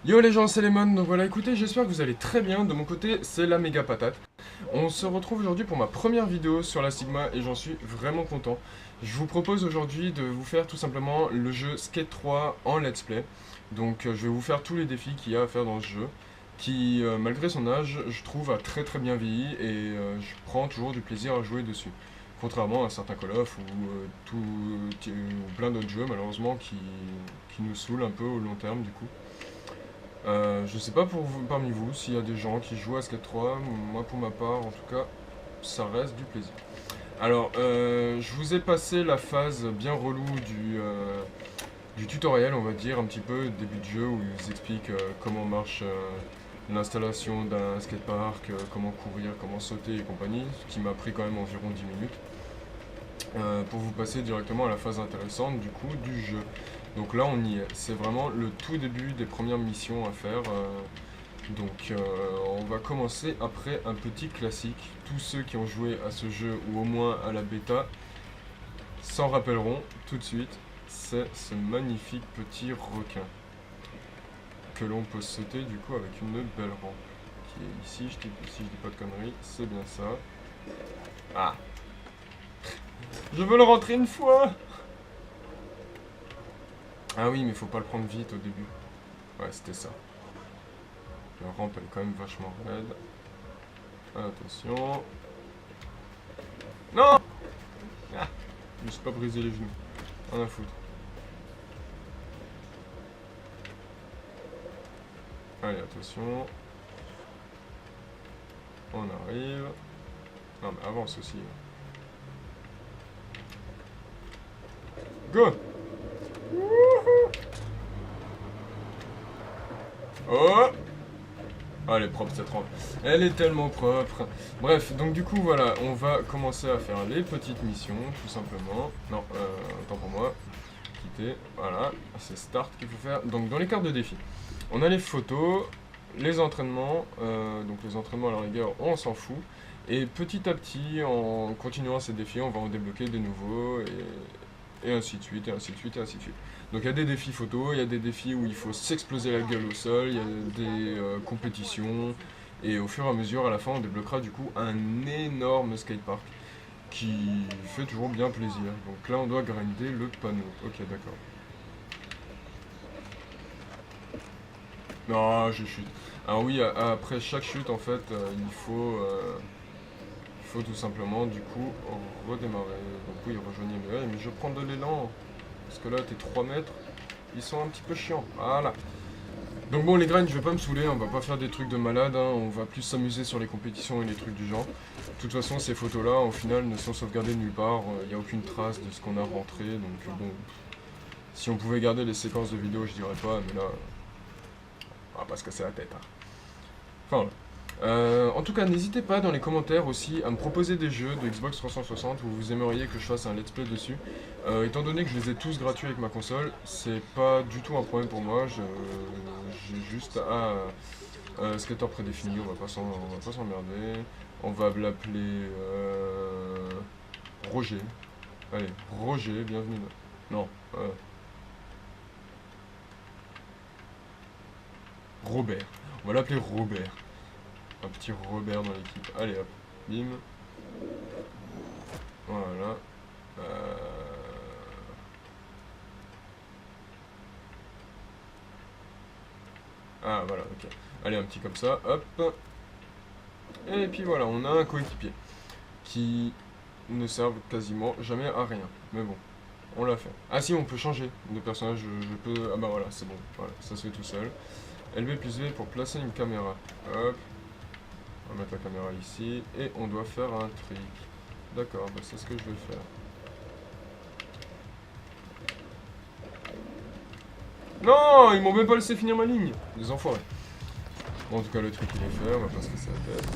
Yo les gens, c'est Lemon, donc voilà, écoutez, j'espère que vous allez très bien, de mon côté, c'est la méga patate. On se retrouve aujourd'hui pour ma première vidéo sur la Sigma et j'en suis vraiment content. Je vous propose aujourd'hui de vous faire tout simplement le jeu Skate 3 en let's play. Donc je vais vous faire tous les défis qu'il y a à faire dans ce jeu, qui malgré son âge, je trouve a très très bien vieilli et je prends toujours du plaisir à jouer dessus. Contrairement à certains Call of ou plein d'autres jeux malheureusement qui nous saoulent un peu au long terme du coup. Je sais pas pour vous, parmi vous s'il y a des gens qui jouent à Skate 3, moi pour ma part en tout cas ça reste du plaisir. Alors je vous ai passé la phase bien relou du tutoriel on va dire, un petit peu début de jeu où ils vous expliquent comment marche l'installation d'un skatepark, comment courir, comment sauter et compagnie, ce qui m'a pris quand même environ 10 minutes. Pour vous passer directement à la phase intéressante du coup du jeu. Donc là on y est, c'est vraiment le tout début des premières missions à faire. On va commencer après un petit classique. Tous ceux qui ont joué à ce jeu ou au moins à la bêta s'en rappelleront tout de suite. C'est ce magnifique petit requin que l'on peut sauter du coup avec une belle rampe qui est ici, si je dis pas de conneries, c'est bien ça. Ah, je veux le rentrer une fois. Ah oui, mais faut pas le prendre vite au début. Ouais, c'était ça. La rampe, elle est quand même vachement raide. Attention. Non. Ah, je me suis pas brisé les genoux. Rien à foutre. Allez, attention. On arrive. Non, mais avance aussi. Go. Oh! Ah, elle est propre cette rampe. Elle est tellement propre. Bref, donc du coup, voilà, on va commencer à faire les petites missions, tout simplement. Non, attends pour moi. Quitter, voilà. C'est Start qu'il faut faire. Donc, dans les cartes de défi, on a les photos, les entraînements. Donc, les entraînements, à la rigueur, on s'en fout. Et petit à petit, en continuant ces défis, on va en débloquer des nouveaux. Et ainsi de suite, et ainsi de suite, et ainsi de suite. Donc il y a des défis photos, il y a des défis où il faut s'exploser la gueule au sol, il y a des compétitions, et au fur et à mesure, à la fin, on débloquera du coup un énorme skatepark qui fait toujours bien plaisir. Donc là, on doit grinder le panneau. Ok, d'accord. Non, je chute. Alors oui, après chaque chute, en fait, il faut tout simplement du coup redémarrer. Donc oui, rejoignez mais je prends de l'élan. Parce que là, tes 3 mètres, ils sont un petit peu chiants. Voilà. Donc bon, les graines, je vais pas me saouler, on va pas faire des trucs de malade, hein, on va plus s'amuser sur les compétitions et les trucs du genre. De toute façon, ces photos-là, au final, ne sont sauvegardées nulle part, il n'y a aucune trace de ce qu'on a rentré, donc bon, si on pouvait garder les séquences de vidéos, je dirais pas, mais là, on va pas se casser la tête. Hein. Enfin, voilà. En tout cas, n'hésitez pas dans les commentaires aussi à me proposer des jeux de Xbox 360 où vous aimeriez que je fasse un let's play dessus. Étant donné que je les ai tous gratuits avec ma console, c'est pas du tout un problème pour moi. J'ai juste skater prédéfini, on va pas s'emmerder. On va l'appeler Roger. Allez, Roger, bienvenue. Non, Robert. On va l'appeler Robert. Un petit Robert dans l'équipe. Allez hop, bim. Voilà. Ah voilà, ok. Allez, un petit comme ça, hop. Et puis voilà, on a un coéquipier qui ne sert quasiment jamais à rien. Mais bon, on l'a fait. Ah si, on peut changer de personnage, je peux... Ah bah voilà, c'est bon, voilà, ça se fait tout seul. LB plus V pour placer une caméra. Hop. On va mettre la caméra ici et on doit faire un trick. D'accord, bah c'est ce que je vais faire. Non, ils m'ont même pas laissé finir ma ligne. Les enfoirés. Bon, en tout cas, le truc il est fait, on va pas se casser la tête.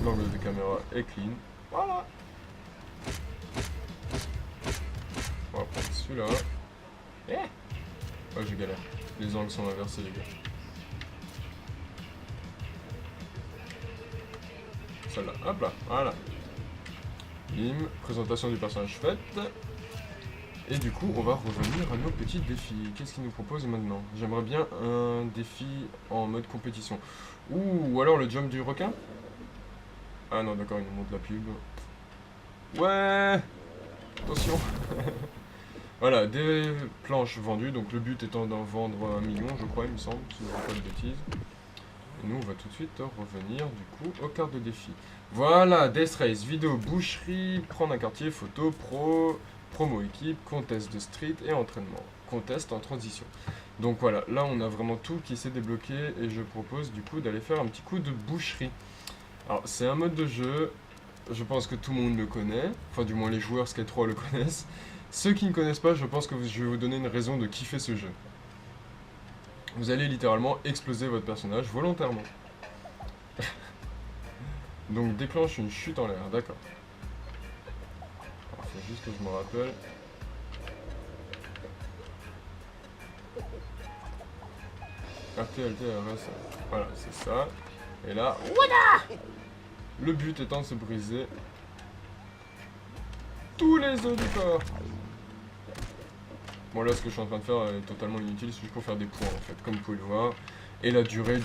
L'angle de caméra est clean. Voilà. On va prendre celui-là. Eh. Ouais, je galère. Les angles sont inversés, les gars. celle-là. Hop là, voilà. Bim, présentation du personnage faite. Et du coup, on va revenir à nos petits défis. Qu'est-ce qu'il nous propose maintenant? J'aimerais bien un défi en mode compétition. Ou alors le jump du requin. Ah non, d'accord, il nous montre la pub. Ouais. Attention. Voilà, des planches vendues. Donc le but étant d'en vendre 1 million, je crois, il me semble, si je ne dis pas de bêtises. Et nous, on va tout de suite revenir, du coup, aux cartes de défi. Voilà, Death Race, vidéo, boucherie, prendre un quartier, photo, promo équipe, contest de street et entraînement. Contest en transition. Donc voilà, là on a vraiment tout qui s'est débloqué et je propose du coup d'aller faire un petit coup de boucherie. Alors c'est un mode de jeu, je pense que tout le monde le connaît, enfin du moins les joueurs Skate 3 le connaissent. Ceux qui ne connaissent pas, je pense que je vais vous donner une raison de kiffer ce jeu. Vous allez littéralement exploser votre personnage volontairement. Donc déclenche une chute en l'air, d'accord. Alors faut juste que je me rappelle. RT, LT, RS, voilà, c'est ça. Et là, voilà. Le but étant de se briser tous les os du corps. Bon là, ce que je suis en train de faire est totalement inutile, c'est juste pour faire des points en fait, comme vous pouvez le voir. Et la durée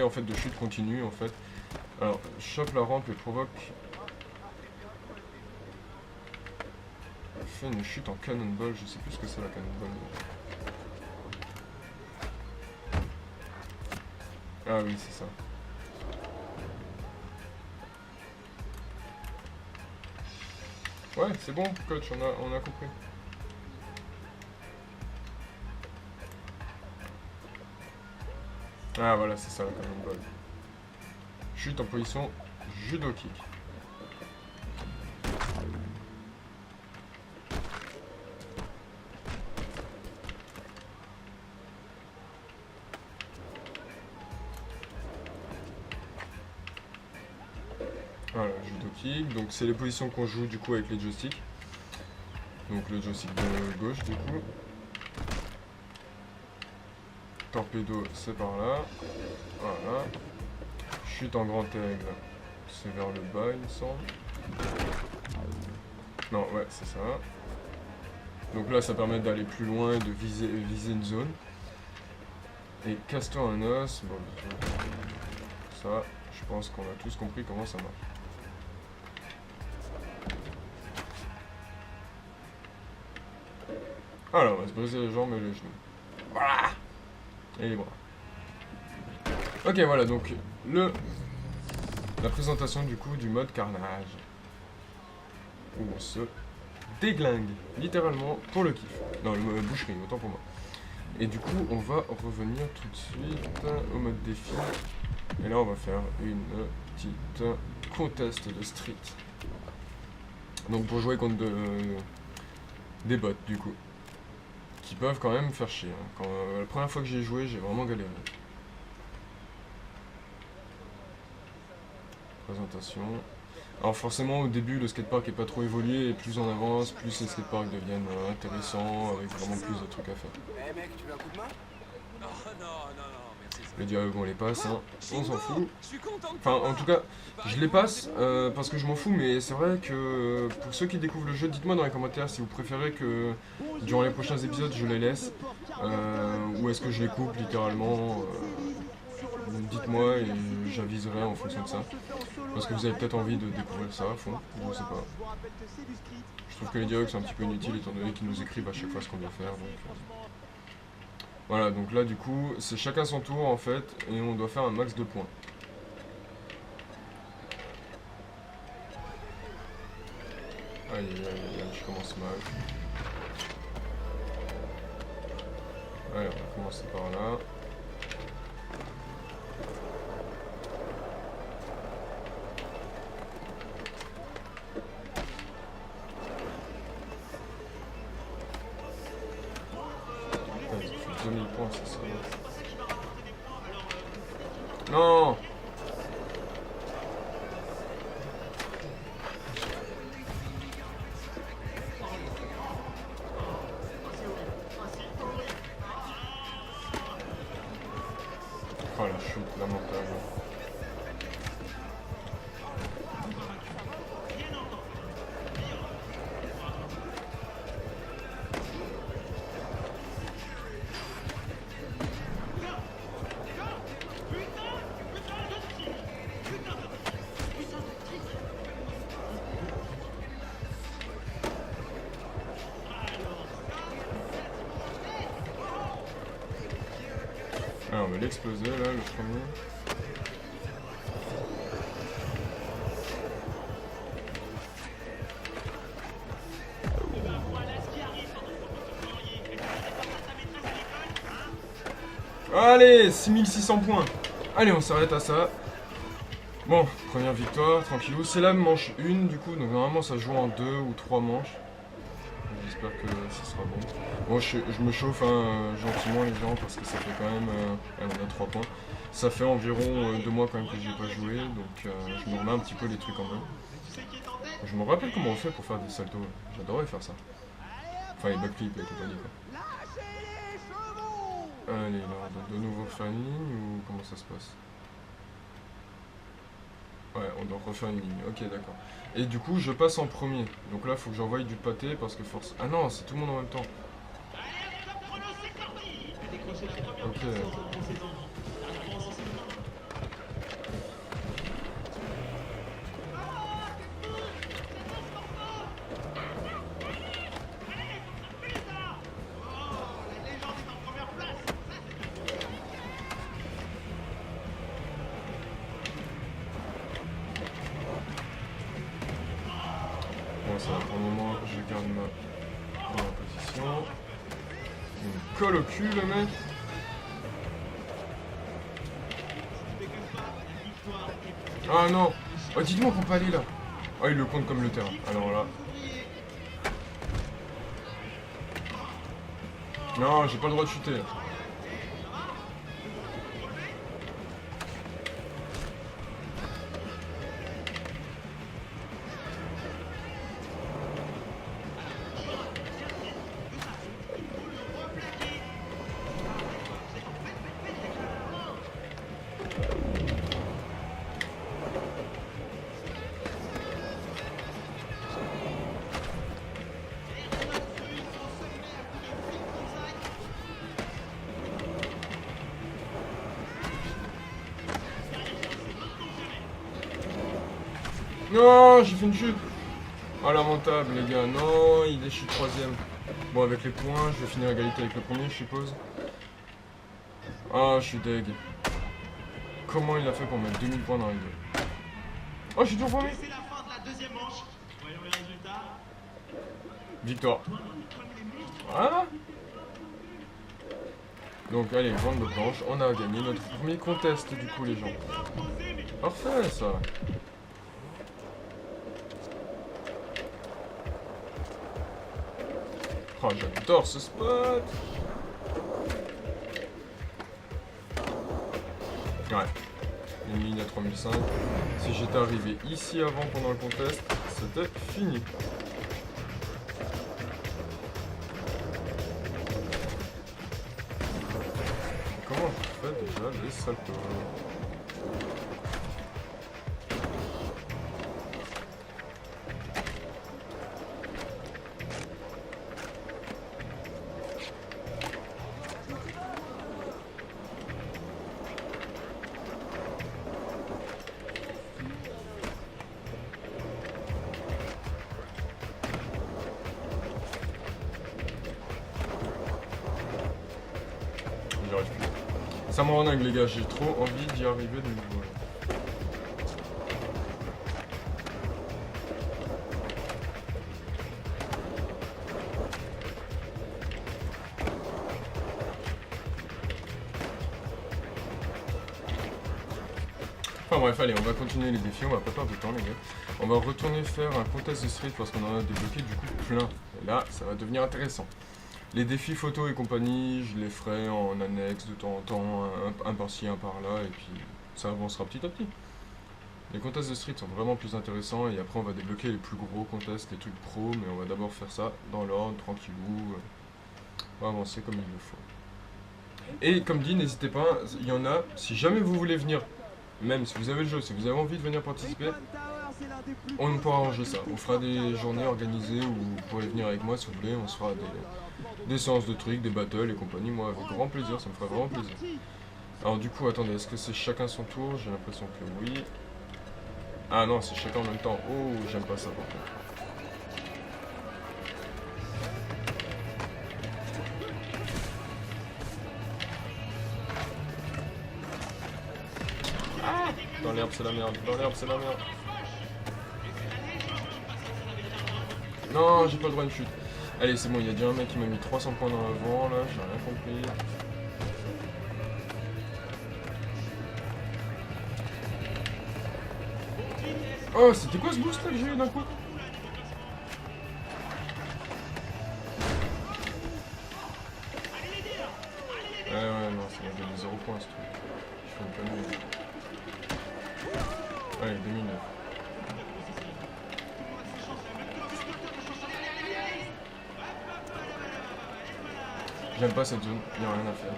en fait de chute continue en fait. Alors, chope la rampe et provoque. Fait une chute en cannonball, je sais plus ce que c'est la cannonball. Ah oui, c'est ça. Ouais, c'est bon, coach, on a compris. Ah voilà, c'est ça la cannonball. Chute en position judo kick. Voilà, judo kick. Donc c'est les positions qu'on joue du coup avec les joysticks. Donc le joystick de gauche du coup. Torpedo, c'est par là. Voilà. Chute en grand aigle, c'est vers le bas, il me semble. Non, ouais, c'est ça. Donc là, ça permet d'aller plus loin et de viser une zone. Et casse-toi un os. Bon, ça, je pense qu'on a tous compris comment ça marche. Alors, on va se briser les jambes et les genoux. Voilà. Et les bras. Ok, voilà, donc la présentation du coup du mode carnage. Où on se déglingue, littéralement, pour le kiff. Non, le boucherie, autant pour moi. Et du coup, on va revenir tout de suite au mode défi. Et là, on va faire une petite contest de street. Donc pour jouer contre des bots, du coup. Qui peuvent quand même faire chier. Hein. La première fois que j'ai joué, j'ai vraiment galéré. Présentation. Alors forcément au début le skatepark est pas trop évolué et plus on avance, plus les skateparks deviennent intéressants avec vraiment plus de trucs à faire. Eh mec, tu veux un coup de main? Non, merci. Les dialogues on les passe, hein. On s'en fout. Enfin en tout cas je les passe parce que je m'en fous, mais c'est vrai que pour ceux qui découvrent le jeu, dites-moi dans les commentaires si vous préférez que durant les prochains épisodes je les laisse ou est-ce que je les coupe littéralement. Dites-moi et j'aviserai en fonction de ça. Parce que vous avez peut-être envie de découvrir ça à fond, je sais pas. Je trouve que les dialogues sont un petit peu inutiles étant donné qu'ils nous écrivent à chaque fois ce qu'on doit faire. Donc, voilà, donc là du coup, c'est chacun son tour en fait, et on doit faire un max de points. Aïe aïe aïe aïe, je commence mal. Allez, on va commencer par là. Putain, ça fait 2000 points, c'est ça. Non! Oh la chute lamentable. on va l'exploser là, le premier. Allez, 6600 points. Allez, on s'arrête à ça. Bon, première victoire, tranquillou. C'est la manche 1 du coup, donc normalement ça joue en 2 ou 3 manches. J'espère que ce sera bon. Bon, je me chauffe gentiment les gens parce que ça fait quand même... on a 3 points. Ça fait environ 2 mois quand même que j'ai pas joué, donc je me remets un petit peu les trucs en main. Je me rappelle comment on fait pour faire des saltos. J'adorais faire ça. Enfin les backflips et compagnie quoi. Allez, là, on doit de nouveau faire une ligne ou comment ça se passe? Ouais, on doit refaire une ligne, ok d'accord. Et du coup, je passe en premier. Donc là, il faut que j'envoie du pâté parce que force... Ah non, c'est tout le monde en même temps. Ok. Bon, ça va pour le moment, je garde ma position. Il me colle au cul, le mec. Ah non. Oh, dites-moi qu'on peut aller là. Oh, il le compte comme le terrain. Alors là. Non, j'ai pas le droit de chuter. Non, j'ai fait une chute. Oh lamentable les gars, non, il est chute troisième. Bon, avec les points, je vais finir égalité avec le premier, je suppose. Ah, je suis deg. Comment il a fait pour mettre 2000 points dans les deux? Oh, je suis toujours premier. C'est la fin de la deuxième manche. Voyons les résultats. Victoire. Voilà. Donc allez, vente de planche, on a gagné notre premier contest du coup les gens. Parfait ça. Oh, j'adore ce spot. Ouais. Une ligne à 3005. Si j'étais arrivé ici avant pendant le contest, c'était fini. Comment je fais déjà les saltos? Ça me rend dingue les gars, j'ai trop envie d'y arriver de nouveau. Enfin bref, allez, on va continuer les défis, on va pas perdre de temps les gars. On va retourner faire un contest de street parce qu'on en a débloqué du coup plein. Et là, ça va devenir intéressant. Les défis photos et compagnie, je les ferai en annexe de temps en temps, un par-ci, un par-là, et puis ça avancera petit à petit. Les contests de street sont vraiment plus intéressants, et après on va débloquer les plus gros contests, les trucs pro, mais on va d'abord faire ça dans l'ordre, tranquillou, on va avancer comme il le faut. Et comme dit, n'hésitez pas, il y en a, si jamais vous voulez venir, même si vous avez le jeu, si vous avez envie de venir participer, on pourra arranger ça. On fera des journées organisées où vous pourrez venir avec moi si vous voulez, on se fera des séances de trucs, des battles et compagnie, moi avec grand plaisir, ça me ferait vraiment plaisir. Alors du coup, attendez, est-ce que c'est chacun son tour? J'ai l'impression que oui. Ah non, c'est chacun en même temps. Oh, j'aime pas ça par contre. l'herbe, c'est la merde. Dans l'herbe, c'est la merde. Non, j'ai pas le droit à une chute. Allez, c'est bon, il y a déjà un mec qui m'a mis 300 points dans l'avant, là, j'ai rien compris. Oh, c'était quoi ce boost là que j'ai eu d'un coup? Ouais, non, ça m'a donné 0 points ce truc. Je fais une connerie. Allez, 2009. J'aime pas cette zone, il n'y a rien à faire.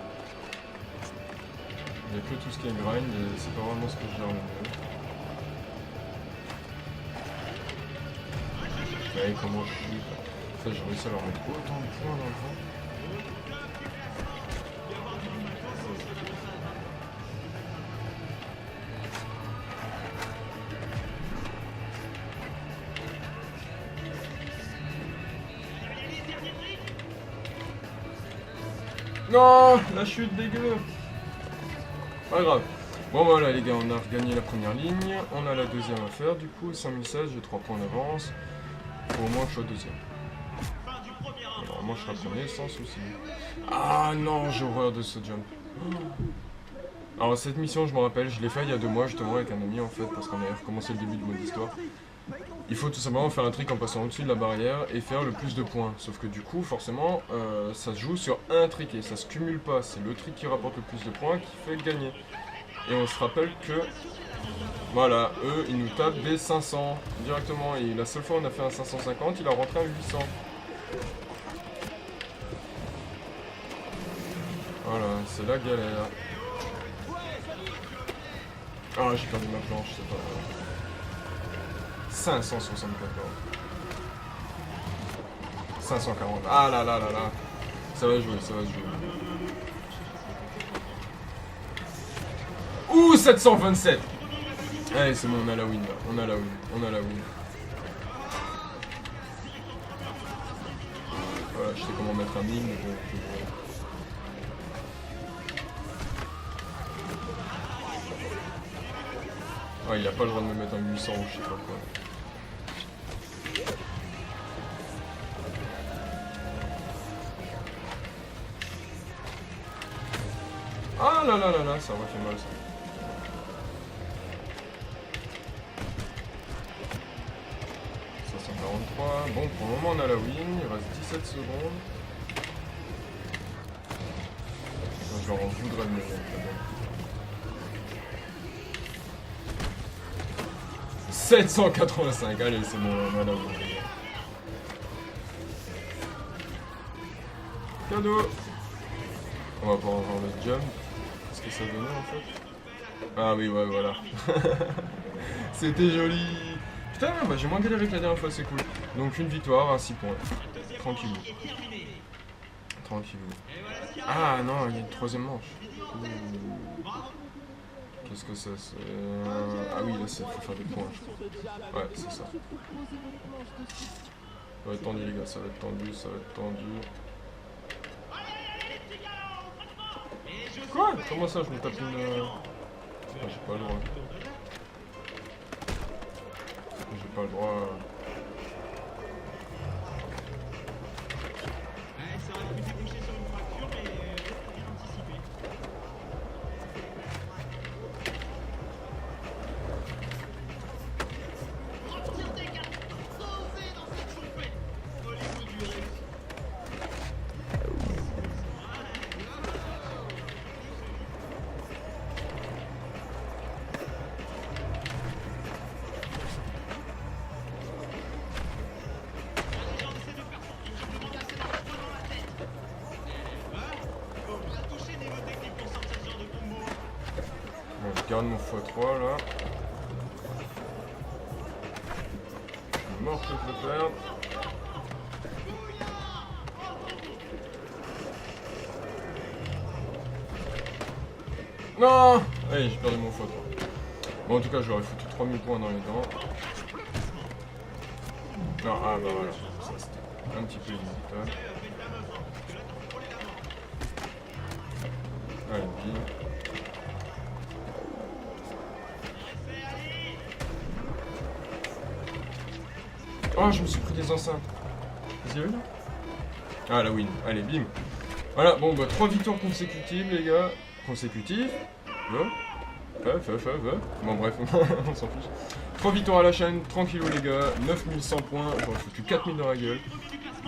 Il n'y a que tout ce qui est grind et c'est pas vraiment ce que je gère le mieux. Ouais, comment je suis. Ça, j'ai réussi à leur mettre autant de points dans le fond. Non, la chute dégueu. Pas grave. Bon voilà les gars, on a regagné la première ligne. On a la deuxième à faire du coup. 5016, j'ai 3 points d'avance. Faut au moins que je sois deuxième. Alors moi je serai premier sans souci. Ah non, j'ai horreur de ce jump. Alors cette mission, je me rappelle, je l'ai fait il y a 2 mois justement avec un ami en fait, parce qu'on avait recommencé le début du mode histoire. Il faut tout simplement faire un trick en passant au-dessus de la barrière et faire le plus de points. Sauf que du coup, forcément, ça se joue sur un trick et ça se cumule pas. C'est le trick qui rapporte le plus de points qui fait gagner. Et on se rappelle que, voilà, eux, ils nous tapent des 500 directement. Et la seule fois où on a fait un 550, il a rentré un 800. Voilà, c'est la galère. Ah, j'ai perdu ma planche, c'est pas grave. 574. 540. Ah là là là là. Ça va jouer, ça va se jouer. Ouh, 727. Allez, c'est bon, on a la win là. On a la win. On a la win. Voilà, je sais comment mettre un mine, mais bon, je vais... Ah, il a pas le droit de me mettre un 800 ou je sais pas quoi. Ah là là là là, ça aurait fait mal ça. Bon, pour le moment on a la win, il reste 17 secondes. Je leur en voudrais de me faire. 785, allez c'est bon, on a la win. Cadeau. On va pouvoir voir le jump. Qu'est-ce que ça donnait en fait? Ah oui, ouais, voilà. C'était joli. Putain, bah, j'ai moins galéré que la dernière fois, c'est cool. Donc une victoire à 6 points. Tranquillou. Tranquillou. Ah non, il y a une troisième manche. Qu'est-ce que ça c'est? Ah oui, là, il faut faire des points, je crois. Ouais, c'est ça. Ça va être tendu, les gars, ça va être tendu, ça va être tendu. Quoi? Comment ça, je me tape une... Ah, j'ai pas le droit. J'ai pas le droit... Bon, je garde mon x3 là. Je suis mort que je le perde. Non! Allez, j'ai perdu mon x3. Bon, en tout cas, je leur ai foutu 3000 points dans les dents. Non, ah bah voilà. Ça, c'était un petit peu inévitable. Allez, pile. Oh, je me suis pris des enceintes. Vas-y, là. Ah, la win. Allez, bim. Voilà, bon, bah, 3 victoires consécutives, les gars. Consécutives. Bon, bref, on s'en fiche. 3 victoires à la chaîne, tranquillou, les gars. 9100 points. J'aurais foutu 4000 dans la gueule.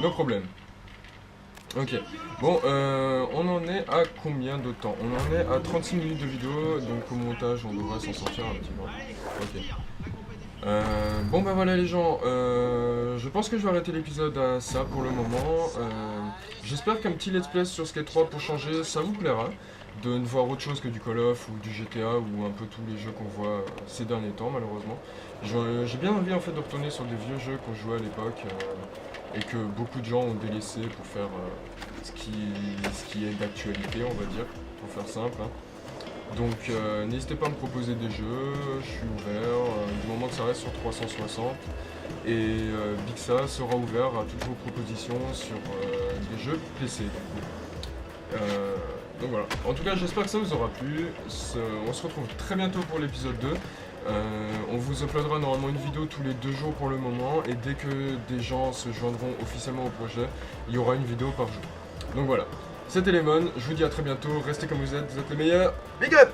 No problème. Ok. Bon, on en est à combien de temps? On en est à 36 minutes de vidéo. Donc, au montage, on devrait s'en sortir un petit peu. Ok. Bon bah voilà les gens, je pense que je vais arrêter l'épisode à ça pour le moment. J'espère qu'un petit let's play sur Skate 3 pour changer, ça vous plaira. De ne voir autre chose que du Call of ou du GTA ou un peu tous les jeux qu'on voit ces derniers temps malheureusement. J'ai bien envie en fait de retourner sur des vieux jeux qu'on jouait à l'époque et que beaucoup de gens ont délaissé pour faire ce qui est d'actualité on va dire, pour faire simple. Hein. Donc n'hésitez pas à me proposer des jeux, je suis ouvert, du moment que ça reste sur 360. Et Bixa sera ouvert à toutes vos propositions sur des jeux PC du coup. Donc voilà, en tout cas j'espère que ça vous aura plu, on se retrouve très bientôt pour l'épisode 2. On vous uploadera normalement une vidéo tous les 2 jours pour le moment. Et dès que des gens se joindront officiellement au projet, il y aura une vidéo par jour. Donc voilà. C'était Lemon, je vous dis à très bientôt, restez comme vous êtes les meilleurs, big up!